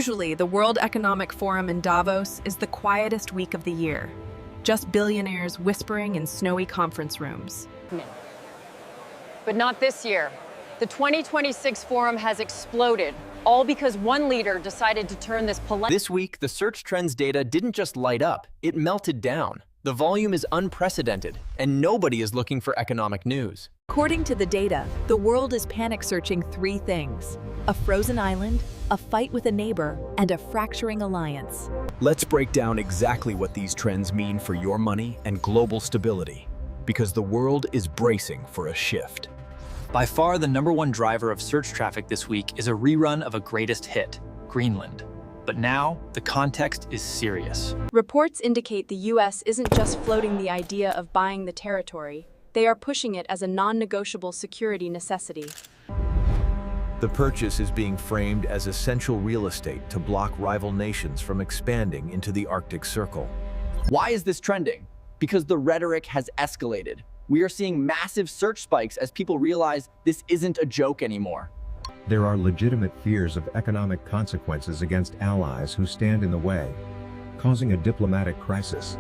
Usually, the World Economic Forum in Davos is the quietest week of the year. Just billionaires whispering in snowy conference rooms. But not this year. The 2026 forum has exploded, all because one leader decided to turn this polite... This week, the search trends data didn't just light up, it melted down. The volume is unprecedented, and nobody is looking for economic news. According to the data, the world is panic searching three things: a frozen island, a fight with a neighbor, and a fracturing alliance. Let's break down exactly what these trends mean for your money and global stability, because the world is bracing for a shift. By far, the #1 driver of search traffic this week is a rerun of a greatest hit, Greenland. But now, the context is serious. Reports indicate the U.S. isn't just floating the idea of buying the territory, they are pushing it as a non-negotiable security necessity. The purchase is being framed as essential real estate to block rival nations from expanding into the Arctic Circle. Why is this trending? Because the rhetoric has escalated. We are seeing massive search spikes as people realize this isn't a joke anymore. There are legitimate fears of economic consequences against allies who stand in the way, causing a diplomatic crisis.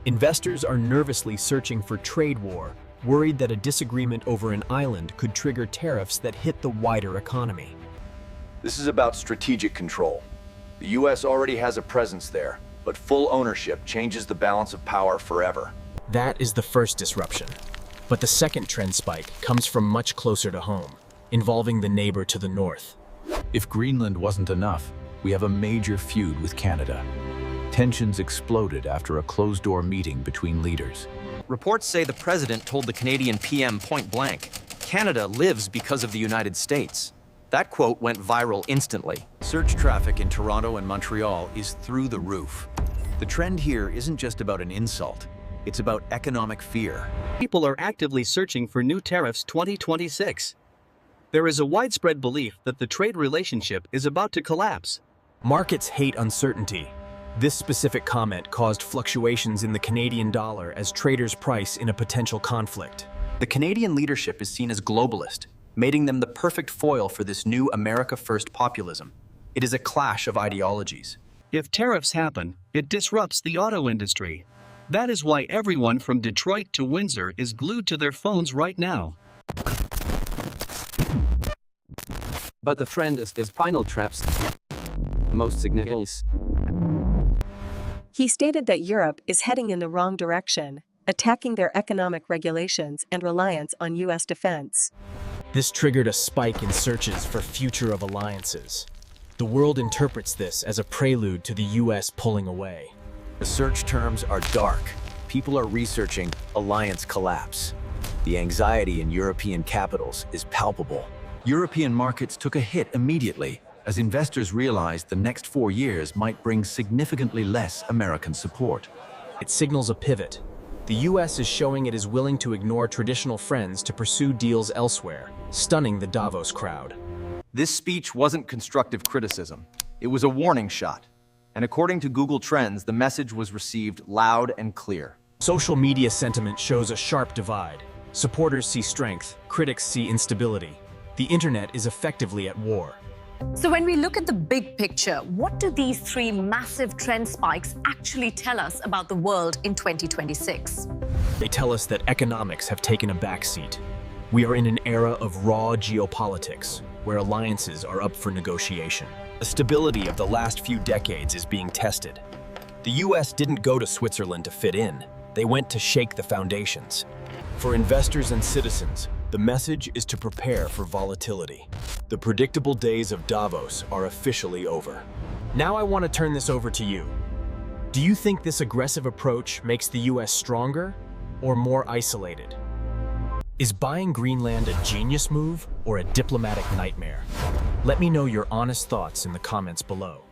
Investors are nervously searching for trade war, worried that a disagreement over an island could trigger tariffs that hit the wider economy. This is about strategic control. The U.S. already has a presence there, but full ownership changes the balance of power forever. That is the first disruption. But the second trend spike comes from much closer to home, involving the neighbor to the north. If Greenland wasn't enough, we have a major feud with Canada. Tensions exploded after a closed-door meeting between leaders. Reports say the president told the Canadian PM point blank, "Canada lives because of the United States." That quote went viral instantly. Search traffic in Toronto and Montreal is through the roof. The trend here isn't just about an insult, it's about economic fear. People are actively searching for new tariffs 2026. There is a widespread belief that the trade relationship is about to collapse. Markets hate uncertainty. This specific comment caused fluctuations in the Canadian dollar as traders price in a potential conflict. The Canadian leadership is seen as globalist, making them the perfect foil for this new America First populism. It is a clash of ideologies. If tariffs happen, it disrupts the auto industry. That is why everyone from Detroit to Windsor is glued to their phones right now. But the trend is final traps. Most significant. He stated that Europe is heading in the wrong direction, attacking their economic regulations and reliance on U.S. defense. This triggered a spike in searches for future of alliances. The world interprets this as a prelude to the U.S. pulling away. The search terms are dark. People are researching alliance collapse. The anxiety in European capitals is palpable. European markets took a hit immediately as investors realized the next 4 years might bring significantly less American support. It signals a pivot. The U.S. is showing it is willing to ignore traditional friends to pursue deals elsewhere, stunning the Davos crowd. This speech wasn't constructive criticism. It was a warning shot. And according to Google Trends, the message was received loud and clear. Social media sentiment shows a sharp divide. Supporters see strength, critics see instability. The internet is effectively at war. So when we look at the big picture, what do these three massive trend spikes actually tell us about the world in 2026? They tell us that economics have taken a backseat. We are in an era of raw geopolitics, where alliances are up for negotiation. The stability of the last few decades is being tested. The U.S. didn't go to Switzerland to fit in. They went to shake the foundations. For investors and citizens, the message is to prepare for volatility. The predictable days of Davos are officially over. Now I want to turn this over to you. Do you think this aggressive approach makes the U.S. stronger or more isolated? Is buying Greenland a genius move or a diplomatic nightmare? Let me know your honest thoughts in the comments below.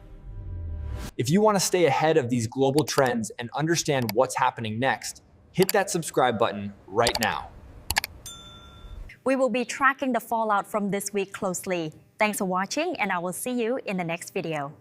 If you want to stay ahead of these global trends and understand what's happening next, hit that subscribe button right now. We will be tracking the fallout from this week closely. Thanks for watching, and I will see you in the next video.